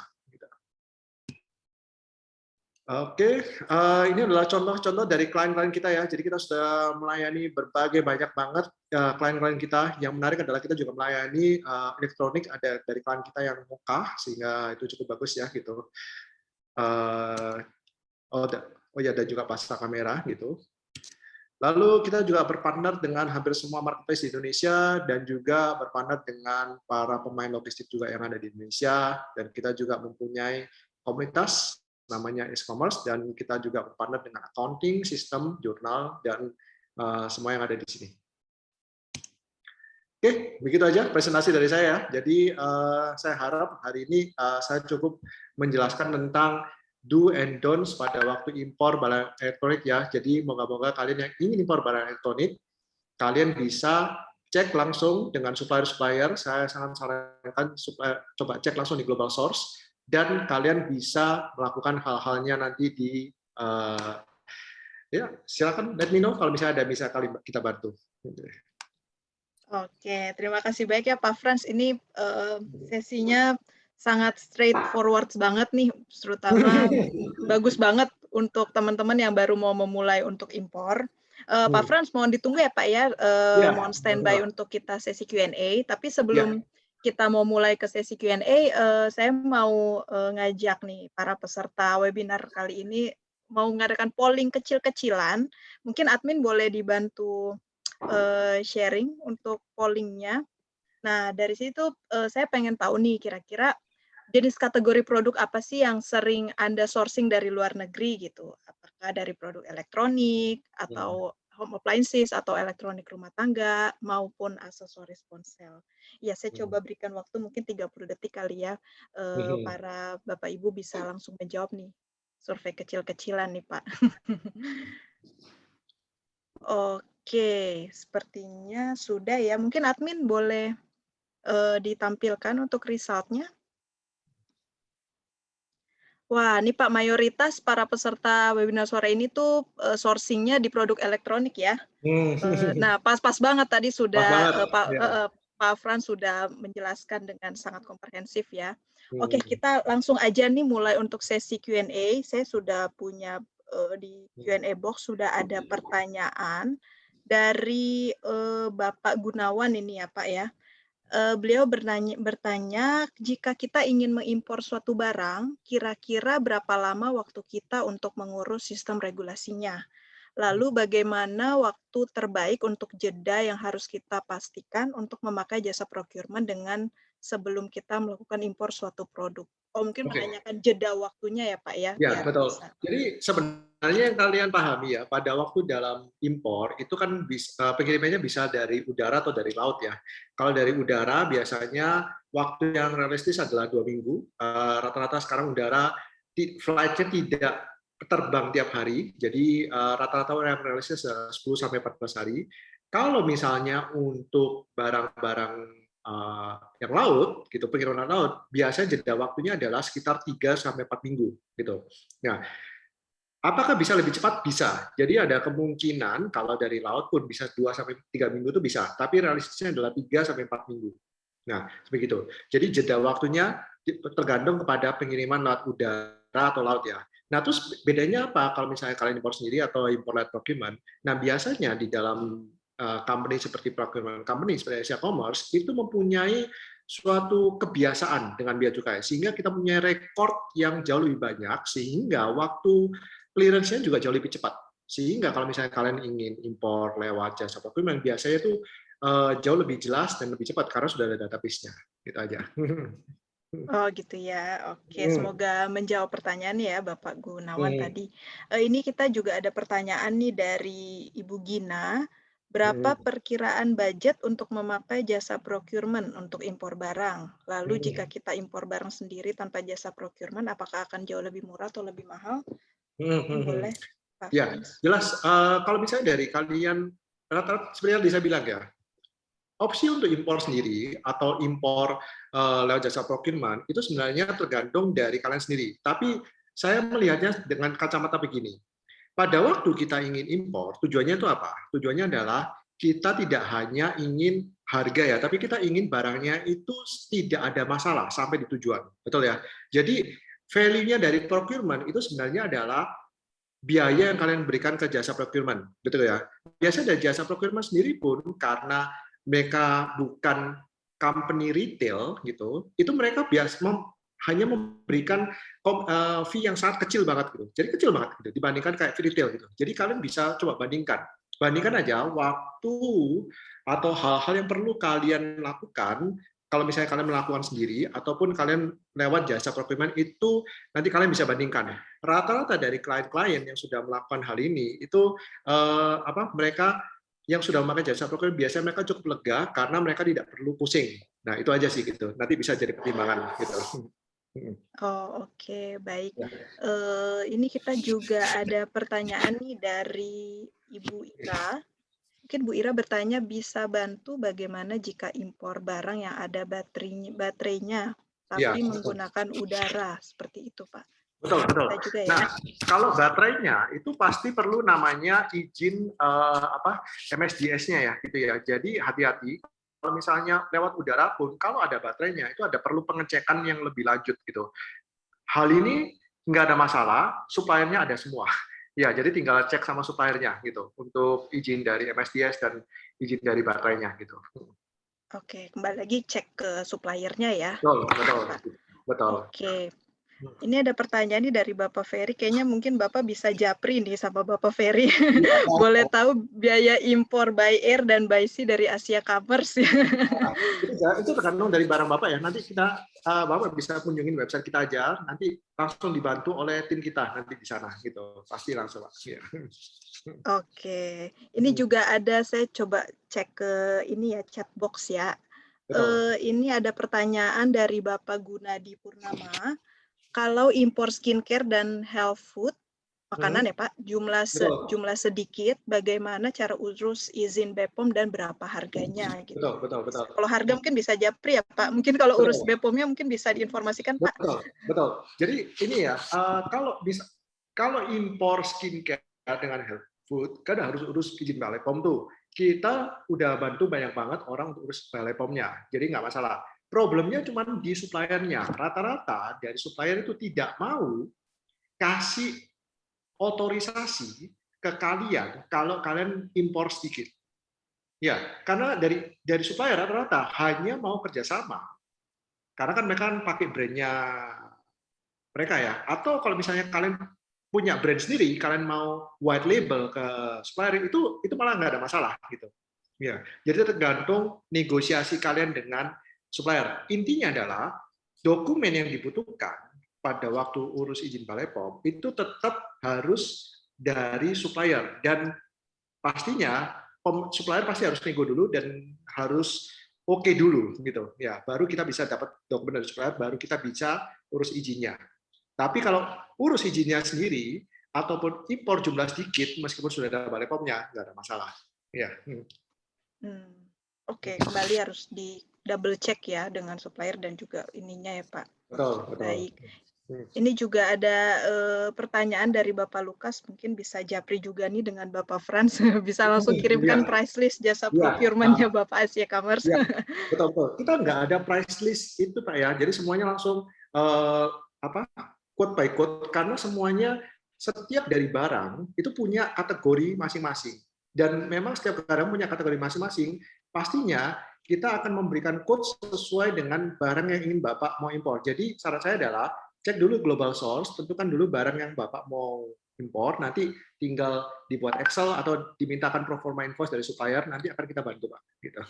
Oke, ini adalah contoh-contoh dari klien-klien kita ya. Jadi kita sudah melayani berbagai banyak banget klien-klien kita. Yang menarik adalah kita juga melayani elektronik, ada dari klien kita yang mukah, sehingga itu cukup bagus ya gitu. Eh, oh ya, dan juga pasang kamera gitu. Lalu kita juga berpartner dengan hampir semua marketplace di Indonesia dan juga berpartner dengan para pemain logistik juga yang ada di Indonesia, dan kita juga mempunyai komunitas namanya e-commerce, dan kita juga berpartner dengan accounting, sistem, jurnal, dan semua yang ada di sini. Oke, begitu aja presentasi dari saya. Jadi saya harap hari ini saya cukup menjelaskan tentang do and don'ts pada waktu impor barang elektronik ya. Jadi moga-moga kalian yang ingin impor barang elektronik, kalian bisa cek langsung dengan supplier-supplier. Saya sangat sarankan coba cek langsung di global source, dan kalian bisa melakukan hal-halnya nanti di ya silakan let me know kalau misalnya ada bisa kita bantu. Oke, terima kasih banyak ya Pak Frans. Ini sesinya sangat straightforward banget nih, terutama bagus banget untuk teman-teman yang baru mau memulai untuk impor. Pak Frans, mohon ditunggu ya Pak ya, Ya, mohon standby untuk kita sesi Q&A. Tapi sebelum ya. kita mau mulai ke sesi Q&A, saya mau ngajak nih para peserta webinar kali ini mau mengadakan polling kecil-kecilan. Mungkin admin boleh dibantu sharing untuk pollingnya. Nah, dari situ saya pengen tahu nih kira-kira jenis kategori produk apa sih yang sering Anda sourcing dari luar negeri gitu? Apakah dari produk elektronik atau home appliances atau elektronik rumah tangga maupun aksesoris ponsel. Ya, saya coba berikan waktu mungkin 30 detik kali ya, para Bapak Ibu bisa langsung menjawab nih. Survei kecil-kecilan nih, Pak. Oke, sepertinya sudah ya. Mungkin admin boleh ditampilkan untuk result-nya. Wah, ini Pak, mayoritas para peserta webinar sore ini tuh sourcing-nya di produk elektronik ya. Nah, pas banget tadi Pas sudah banget. Ya. Pak Frans sudah menjelaskan dengan sangat komprehensif ya. Oke, kita langsung aja nih mulai untuk sesi Q&A. Saya sudah punya di Q&A box sudah ada pertanyaan dari Bapak Gunawan ini ya Pak ya. Beliau bertanya, jika kita ingin mengimpor suatu barang, kira-kira berapa lama waktu kita untuk mengurus sistem regulasinya? Lalu bagaimana waktu terbaik untuk jeda yang harus kita pastikan untuk memakai jasa procurement dengan sebelum kita melakukan impor suatu produk? Oh, mungkin Oke. menanyakan jeda waktunya ya, Pak ya, Ya, biar betul. bisa. Jadi sebenarnya yang kalian pahami ya, pada waktu dalam impor itu kan pengirimannya bisa dari udara atau dari laut ya. Kalau dari udara biasanya waktu yang realistis adalah 2 minggu. Rata-rata sekarang udara flight-nya tidak terbang tiap hari, jadi rata-rata yang realistis 10-14 hari. Kalau misalnya untuk barang-barang yang laut, gitu pengiriman laut, biasanya jeda waktunya adalah sekitar 3-4 minggu, gitu. Nah, apakah bisa lebih cepat? Bisa. Jadi ada kemungkinan kalau dari laut pun bisa 2-3 minggu itu bisa, tapi realistisnya adalah 3-4 minggu. Nah, begitu. Jadi jeda waktunya tergantung kepada pengiriman lewat udara atau laut ya. Nah, terus bedanya apa kalau misalnya kalian impor sendiri atau impor lewat procurement? Nah, biasanya di dalam company seperti procurement company seperti Asia Commerce itu mempunyai suatu kebiasaan dengan bea cukai, sehingga kita punya rekor yang jauh lebih banyak, sehingga waktu clearance-nya juga jauh lebih cepat. Sehingga kalau misalnya kalian ingin impor lewat jasa procurement, biasanya itu jauh lebih jelas dan lebih cepat karena sudah ada database-nya. Gitu aja. Oh gitu ya, oke. Hmm, Semoga menjawab pertanyaan ya Bapak Gunawan hmm, tadi. Ini kita juga ada pertanyaan nih dari Ibu Gina, berapa hmm, perkiraan budget untuk memakai jasa procurement untuk impor barang? Lalu jika hmm, kita impor barang sendiri tanpa jasa procurement, apakah akan jauh lebih murah atau lebih mahal? Ini hmm. boleh Pak Ya, Franz. jelas. Kalau misalnya dari kalian, rata-rata sebenarnya bisa bilang ya, opsi untuk impor sendiri atau impor lewat jasa procurement itu sebenarnya tergantung dari kalian sendiri. Tapi saya melihatnya dengan kacamata begini. Pada waktu kita ingin impor, tujuannya itu apa? Tujuannya adalah kita tidak hanya ingin harga ya, tapi kita ingin barangnya itu tidak ada masalah sampai di tujuan. Betul ya? Jadi value-nya dari procurement itu sebenarnya adalah biaya yang kalian berikan ke jasa procurement, betul ya? Biasa dari jasa procurement sendiri pun karena mereka bukan company retail gitu, itu mereka hanya memberikan fee yang sangat kecil banget gitu. Jadi kecil banget gitu dibandingkan kayak retail gitu. Jadi kalian bisa coba bandingkan aja waktu atau hal-hal yang perlu kalian lakukan kalau misalnya kalian melakukan sendiri ataupun kalian lewat jasa procurement itu nanti kalian bisa bandingkan rata-rata dari klien-klien yang sudah melakukan hal ini itu mereka yang sudah memakai jasa broker biasanya mereka cukup lega karena mereka tidak perlu pusing. Nah itu aja sih gitu. Nanti bisa jadi pertimbangan gitu. Oh, oke, baik. Ya. Ini kita juga ada pertanyaan nih dari Ibu Ira. Mungkin Bu Ira bertanya, bisa bantu bagaimana jika impor barang yang ada baterainya, Iya, tapi menggunakan udara, seperti itu, Pak. betul betul. Bisa juga ya? Nah kalau baterainya itu pasti perlu namanya izin MSDS-nya ya gitu ya. Jadi hati-hati kalau misalnya lewat udara pun kalau ada baterainya itu ada perlu pengecekan yang lebih lanjut gitu. Hal ini nggak ada masalah, suppliernya ada semua. Ya, jadi tinggal cek sama suppliernya gitu untuk izin dari MSDS dan izin dari baterainya gitu. Oke, kembali lagi cek ke suppliernya ya, Betul, betul, Pak. betul. Oke, ini ada pertanyaan nih dari Bapak Ferry, kayaknya mungkin Bapak bisa japri nih sama Bapak Ferry. Boleh tahu biaya impor by air dan by sea dari Asia Commerce ya? Itu tergantung dari barang Bapak ya. Nanti kita Bapak bisa kunjungin website kita aja, nanti langsung dibantu oleh tim kita nanti di sana gitu. Pasti langsung Pak. Ya. Oke, ini juga ada, saya coba cek ke ini ya, chat box ya. Betul. Ini ada pertanyaan dari Bapak Gunadi Purnama, kalau impor skincare dan health food, makanan ya Pak, Betul. jumlah sedikit, bagaimana cara urus izin BPOM dan berapa harganya gitu? Betul, betul, betul. Kalau harga mungkin bisa japri ya Pak, mungkin kalau urus Betul. BPOM-nya mungkin bisa diinformasikan Pak? Betul, betul. Jadi ini ya, kalau impor skincare dengan health food, kan harus urus izin Balai POM tuh. Kita udah bantu banyak banget orang untuk urus Balai POM-nya, jadi nggak masalah. Problemnya cuma di suppliernya. Rata-rata dari supplier itu tidak mau kasih otorisasi ke kalian kalau kalian impor sedikit. Ya, karena dari supplier rata-rata hanya mau kerjasama karena kan mereka kan pakai brandnya mereka ya. Atau kalau misalnya kalian punya brand sendiri, kalian mau white label ke supplier itu malah nggak ada masalah gitu. Ya, jadi tergantung negosiasi kalian dengan supplier. Intinya adalah dokumen yang dibutuhkan pada waktu urus izin Balai POM itu tetap harus dari supplier dan pastinya supplier pasti harus nego dulu dan harus oke dulu gitu ya baru kita bisa dapat dokumen dari supplier baru kita bisa urus izinnya. Tapi kalau urus izinnya sendiri ataupun impor jumlah sedikit, meskipun sudah ada balai POM-nya, nggak ada masalah. Ya. Oke, kembali harus di double check ya dengan supplier dan juga ininya ya Pak. Betul, betul. Baik. Ini juga ada pertanyaan dari Bapak Lukas, mungkin bisa japri juga nih dengan Bapak Franz, bisa langsung Iya, kirimkan price list jasa iya. procurement-nya Bapak Asia Commerce. Iya, betul, betul. Kita nggak ada price list itu Pak ya. Jadi semuanya langsung quote by quote karena semuanya setiap dari barang itu punya kategori masing-masing. Dan memang setiap barang punya kategori masing-masing. Pastinya kita akan memberikan quote sesuai dengan barang yang ingin Bapak mau impor. Jadi saran saya adalah cek dulu global source, tentukan dulu barang yang Bapak mau impor, nanti tinggal dibuat Excel atau dimintakan pro forma invoice dari supplier, nanti akan kita bantu, Pak. Gitu.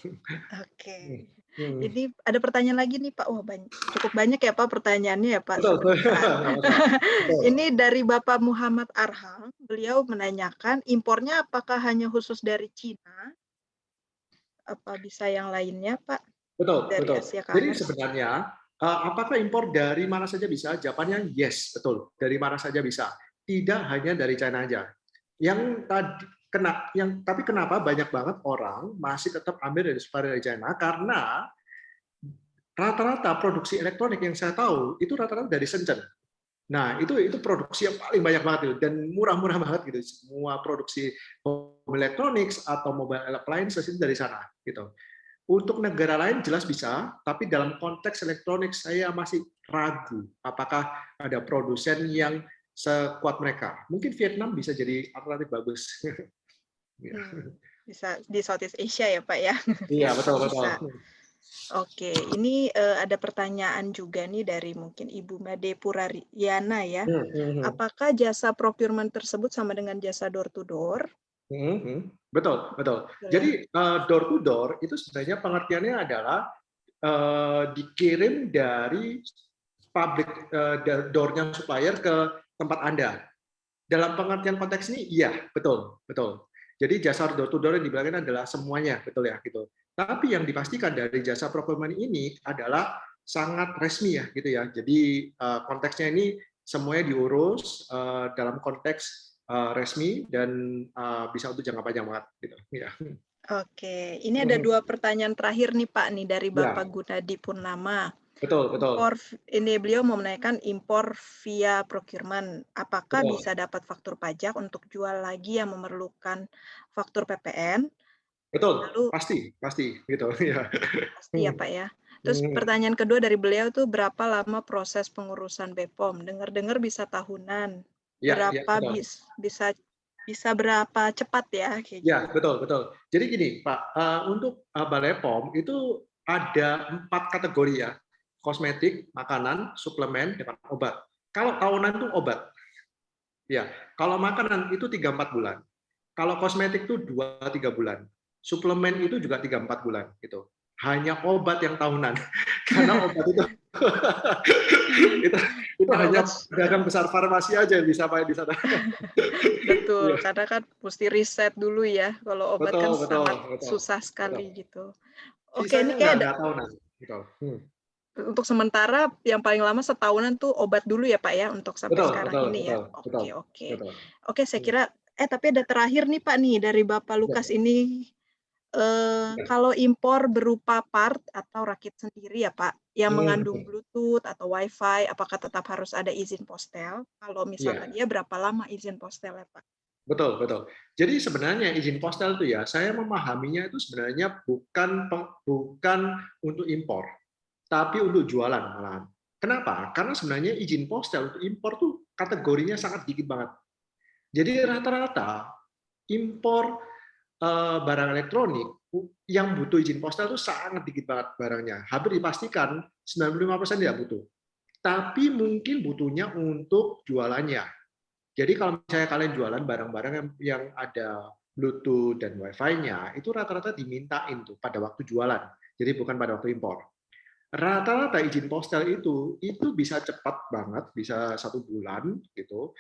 Oke. Hmm. Ini ada pertanyaan lagi nih Pak. Wah, cukup banyak ya Pak pertanyaannya ya Pak Betul, sebentar. nggak masalah. Betul. Ini dari Bapak Muhammad Arham, beliau menanyakan impornya apakah hanya khusus dari Cina? Apa bisa yang lainnya Pak? Betul, Dari betul. Asia Jadi Commerce? sebenarnya apakah impor dari mana saja bisa? Jawabannya yes, betul. Dari mana saja bisa. Tidak hanya dari China aja. Yang tadi tapi kenapa banyak banget orang masih tetap ambil dari supplier dari China? Karena rata-rata produksi elektronik yang saya tahu itu rata-rata dari Shenzhen. Nah, itu produksi yang paling banyak banget itu dan murah-murah banget gitu. Semua produksi home electronics atau mobile appliances itu dari sana gitu. Untuk negara lain jelas bisa, tapi dalam konteks elektronik saya masih ragu apakah ada produsen yang sekuat mereka. Mungkin Vietnam bisa jadi alternatif bagus. Iya, Bisa di Southeast Asia ya Pak ya? iya, betul, betul. Bisa. Oke, ini ada pertanyaan juga nih dari mungkin Ibu Made Purariana ya. Apakah jasa procurement tersebut sama dengan jasa door to door? Betul, betul. Betul ya? Jadi door to door itu sebenarnya pengertiannya adalah dikirim dari pabrik door-nya supplier ke tempat Anda. Dalam pengertian konteks ini, iya, betul, betul. Jadi jasa door to door yang dibilangin adalah semuanya, betul ya, gitu. Tapi yang dipastikan dari jasa procurement ini adalah sangat resmi ya, gitu ya. Jadi konteksnya ini semuanya diurus dalam konteks resmi dan bisa untuk jangka panjang banget, gitu. Ya. Oke, ini ada 2 pertanyaan terakhir nih Pak nih dari Bapak Ya, Gunadi Purnama. betul, betul, Ini beliau mau menanyakan impor via procurement. Apakah betul, bisa dapat faktur pajak untuk jual lagi yang memerlukan faktur PPN? betul, Lalu pasti, pasti, gitu. Ya. pasti ya Pak ya. Terus pertanyaan kedua dari beliau tuh berapa lama proses pengurusan BPOM? Dengar-dengar bisa tahunan. Ya, ya, Berapa betul. bisa bisa berapa cepat ya kayak Ya, gitu. betul, betul. Jadi gini, Pak, untuk Balai POM itu ada 4 kategori ya, kosmetik, makanan, suplemen, dengan obat. Kalau tahunan itu obat, ya. Kalau makanan itu 3-4 bulan. Kalau kosmetik itu 2-3 bulan. Suplemen itu juga 3-4 bulan, gitu. Hanya obat yang tahunan, karena obat itu itu, itu Kalau hanya obat pedagang besar farmasi aja yang bisa main di sana. betul, Iya, karena kan mesti riset dulu ya. Kalau obat betul, kan betul, sangat betul, susah betul. sekali gitu. Oke, ini Sisanya kayak nggak tahunan, gitu. untuk sementara yang paling lama setahunan tuh obat dulu ya, Pak, ya, untuk sampai Betul, sekarang betul, ini ya? betul, betul, Oke, oke. betul. Oke, saya kira tapi ada terakhir nih, Pak, nih dari Bapak Lukas Ya, ini, ya. kalau impor berupa part atau rakit sendiri ya, Pak, yang mengandung Hmm, Bluetooth atau WiFi, apakah tetap harus ada izin postel? Kalau misalkan iya, iya, berapa lama izin postelnya, Pak? betul, betul. Jadi sebenarnya izin postal itu ya, saya memahaminya itu sebenarnya bukan untuk impor, tapi untuk jualan malahan. Kenapa? Karena sebenarnya izin postal untuk impor tuh kategorinya sangat dikit banget. Jadi rata-rata impor barang elektronik yang butuh izin postal itu sangat dikit banget barangnya. Hampir dipastikan 95% tidak butuh. Tapi mungkin butuhnya untuk jualannya. Jadi kalau misalnya kalian jualan barang-barang yang ada Bluetooth dan Wi-Fi-nya, itu rata-rata dimintain tuh pada waktu jualan. Jadi bukan pada waktu impor. Rata-rata izin postal itu bisa cepat banget, bisa 1 bulan gitu.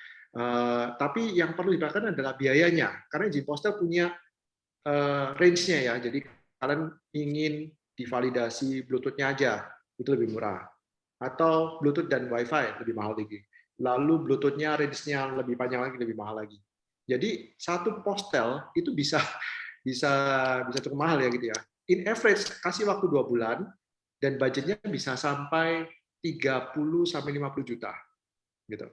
Tapi yang perlu diperhatikan adalah biayanya, karena izin postal punya range-nya ya. Jadi kalian ingin divalidasi Bluetooth-nya aja, itu lebih murah. Atau Bluetooth dan Wi-Fi lebih mahal lagi. Lalu Bluetooth-nya range-nya lebih panjang lagi, lebih mahal lagi. Jadi satu postel itu bisa bisa bisa cukup mahal ya gitu ya. In average kasih waktu 2 bulan dan budgetnya bisa sampai 30 sampai 50 juta gitu.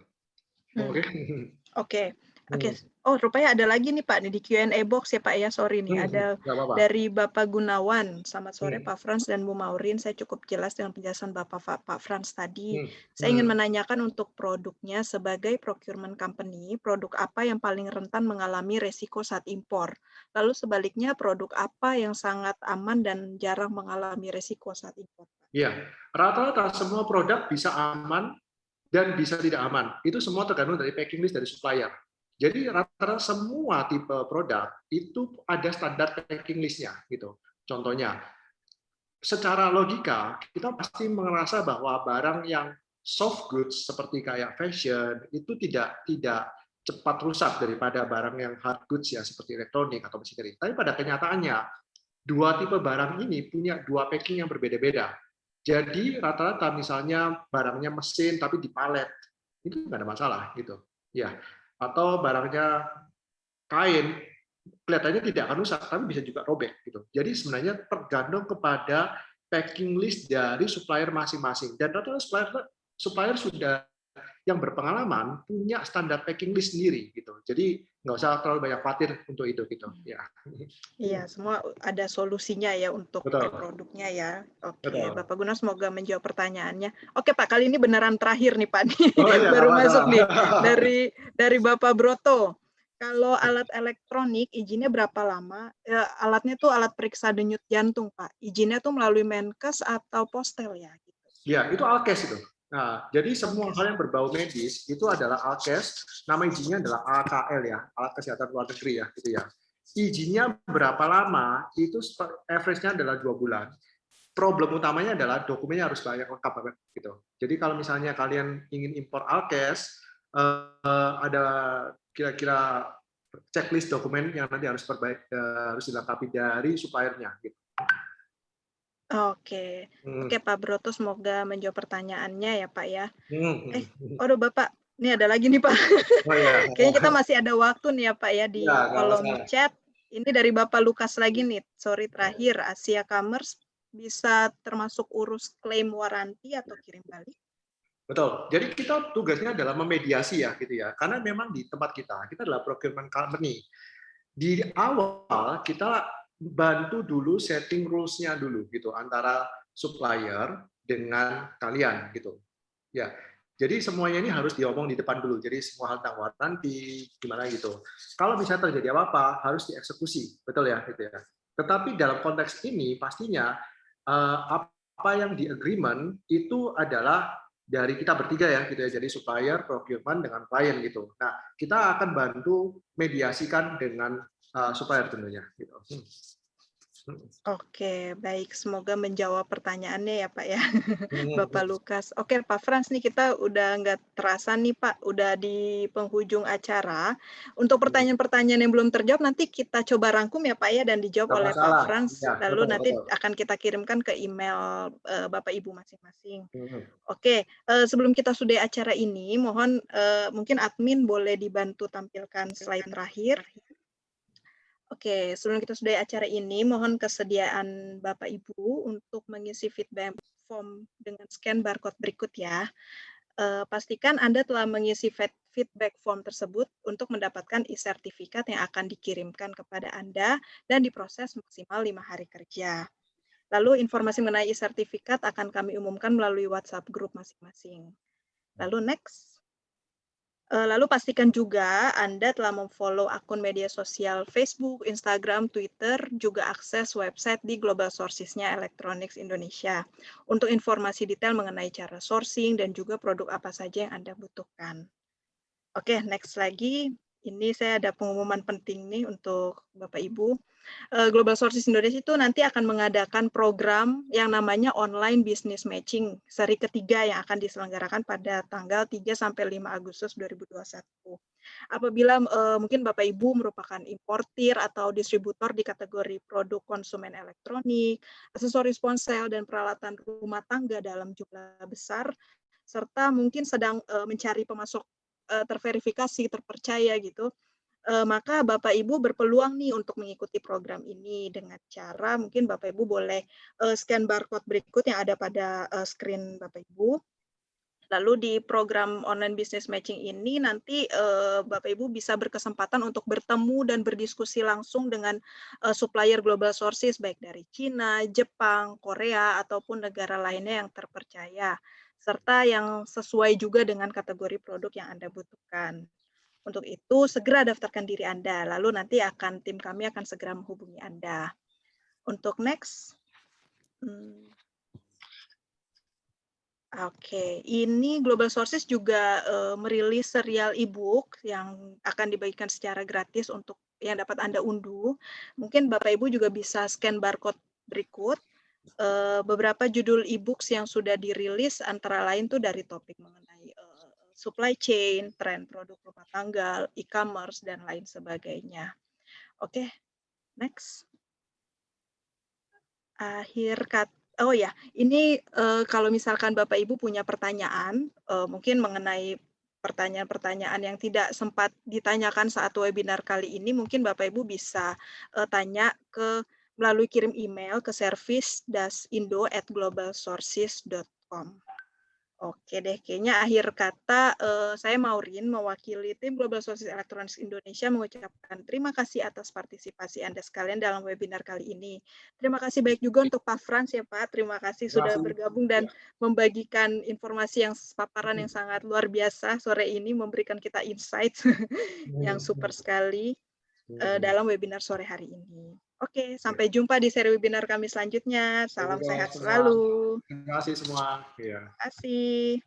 Oke. Hmm. Oke, oke. Oh, rupanya ada lagi nih, Pak, nih di Q&A box ya, Pak, ya. Sorry nih, ada Nggak apa-apa. dari Bapak Gunawan. Selamat sore, Hmm, Pak Frans dan Bu Maurin. Saya cukup jelas dengan penjelasan Pak Frans tadi. hmm, Saya ingin hmm. menanyakan untuk produknya sebagai procurement company, produk apa yang paling rentan mengalami resiko saat impor? Lalu sebaliknya, produk apa yang sangat aman dan jarang mengalami resiko saat impor, Pak? Ya, rata-rata semua produk bisa aman dan bisa tidak aman. Itu semua tergantung dari packing list dari supplier. Jadi rata-rata semua tipe produk itu ada standar packing list-nya gitu. Contohnya, secara logika kita pasti merasa bahwa barang yang soft goods seperti kayak fashion itu tidak cepat rusak daripada barang yang hard goods ya seperti elektronik atau machinery. Tapi pada kenyataannya dua tipe barang ini punya dua packing yang berbeda-beda. Jadi rata-rata misalnya barangnya mesin tapi di palet itu nggak ada masalah gitu. Ya. Atau barangnya kain kelihatannya tidak akan rusak, tapi bisa juga robek gitu. Jadi sebenarnya tergantung kepada packing list dari supplier masing-masing. Dan rata-rata supplier sudah yang berpengalaman punya standar packing list sendiri gitu. Jadi nggak usah terlalu banyak khawatir untuk itu gitu. Ya. Iya, semua ada solusinya ya untuk Betul. produknya ya. Oke, Betul. Bapak Guna semoga menjawab pertanyaannya. Oke Pak, kali ini beneran terakhir nih Pak, Oh iya, nggak baru masalah. masuk nih dari Bapak Broto. Kalau alat elektronik izinnya berapa lama? Ya, alatnya tuh alat periksa denyut jantung Pak. Izinnya tuh melalui Menkes atau Postel ya? Gitu. Ya, itu Alkes itu. Nah, jadi semua Oke. hal yang berbau medis itu adalah Alkes. Nama izinnya adalah AKL ya, Alat Kesehatan Luar Negeri ya, gitu ya. Izinnya berapa lama? Itu average-nya adalah 2 bulan. Problem utamanya adalah dokumennya harus banyak lengkap gitu. Jadi kalau misalnya kalian ingin impor Alkes, ada kira-kira checklist dokumen yang nanti harus dilengkapi dari suppliernya. Gitu. Oke. Hmm. Oke Pak Broto, semoga menjawab pertanyaannya ya Pak ya. Hmm. Waduh Bapak, ini ada lagi nih Pak. Oh ya, Kayaknya kita masih ada waktu nih ya Pak ya ya di nggak kolom masalah. chat. Ini dari Bapak Lukas lagi nih, sorry terakhir, Asia Commerce bisa termasuk urus klaim waranti atau kirim balik? Betul. Jadi kita tugasnya adalah memediasi ya, gitu ya. Karena memang di tempat kita adalah procurement company. Di awal kita bantu dulu setting rules-nya dulu gitu antara supplier dengan kalian gitu. Ya. Jadi semuanya ini harus diomong di depan dulu. Jadi semua hal tentang waranti gimana gitu. Kalau bisa terjadi apa-apa harus dieksekusi, betul ya gitu ya. Tetapi dalam konteks ini pastinya apa yang di agreement itu adalah dari kita bertiga ya gitu ya. Jadi supplier, procurement dengan klien gitu. Nah, kita akan bantu mediasikan dengan supplier tentunya gitu. Oke, baik. Semoga menjawab pertanyaannya ya Pak ya, Bapak Hmm. Lukas. Oke Pak Frans nih kita udah nggak terasa nih Pak, udah di penghujung acara. Untuk pertanyaan-pertanyaan yang belum terjawab nanti kita coba rangkum ya Pak ya dan dijawab Nggak oleh Pak masalah. Frans. Ya, Lalu betul nanti betul. akan kita kirimkan ke email Bapak Ibu masing-masing. Hmm. Oke, sebelum kita sudahi acara ini, mohon mungkin admin boleh dibantu tampilkan slide terakhir. Oke, sebelum kita sudahi acara ini, mohon kesediaan Bapak Ibu untuk mengisi feedback form dengan scan barcode berikut ya. Pastikan Anda telah mengisi feedback form tersebut untuk mendapatkan e-sertifikat yang akan dikirimkan kepada Anda dan diproses maksimal 5 hari kerja. Lalu informasi mengenai e-sertifikat akan kami umumkan melalui WhatsApp grup masing-masing. Lalu next. Lalu pastikan juga Anda telah memfollow akun media sosial Facebook, Instagram, Twitter, juga akses website di Global Sources-nya Electronics Indonesia untuk informasi detail mengenai cara sourcing dan juga produk apa saja yang Anda butuhkan. Oke, next lagi. Ini saya ada pengumuman penting nih untuk Bapak Ibu. Global Sources Indonesia itu nanti akan mengadakan program yang namanya Online Business Matching seri ketiga yang akan diselenggarakan pada tanggal 3 sampai 5 Agustus 2021. Apabila mungkin Bapak Ibu merupakan importir atau distributor di kategori produk konsumen elektronik, aksesoris ponsel dan peralatan rumah tangga dalam jumlah besar, serta mungkin sedang mencari pemasok terverifikasi, terpercaya gitu, maka Bapak Ibu berpeluang nih untuk mengikuti program ini dengan cara mungkin Bapak Ibu boleh scan barcode berikut yang ada pada screen Bapak Ibu. Lalu di program online business matching ini nanti Bapak Ibu bisa berkesempatan untuk bertemu dan berdiskusi langsung dengan supplier global sources baik dari Cina, Jepang, Korea ataupun negara lainnya yang terpercaya serta yang sesuai juga dengan kategori produk yang Anda butuhkan. Untuk itu, segera daftarkan diri Anda, lalu nanti tim kami akan segera menghubungi Anda. Untuk next, Oke, ini Global Sources juga merilis serial e-book yang akan dibagikan secara gratis untuk yang dapat Anda unduh. Mungkin Bapak Ibu juga bisa scan barcode berikut. Beberapa judul e-books yang sudah dirilis antara lain tuh dari topik mengenai supply chain, tren produk rumah tangga, e-commerce, dan lain sebagainya. Oke, next. Akhir kata, oh ya, ini kalau misalkan Bapak Ibu punya pertanyaan, mungkin mengenai pertanyaan-pertanyaan yang tidak sempat ditanyakan saat webinar kali ini, mungkin Bapak Ibu bisa tanya melalui kirim email ke service-indo@globalsources.com. Oke deh, kayaknya akhir kata saya Maureen mewakili tim Global Sources Electronics Indonesia mengucapkan terima kasih atas partisipasi Anda sekalian dalam webinar kali ini. Terima kasih baik juga untuk Pak Frans ya Pak, terima kasih Terima sudah kasih. bergabung dan Ya. membagikan informasi yang paparan yang sangat luar biasa sore ini, memberikan kita insight yang super sekali dalam webinar sore hari ini. Oke, sampai jumpa di seri webinar kami selanjutnya. Salam Juga sehat semua. selalu. Terima kasih semua. Ya. Terima kasih.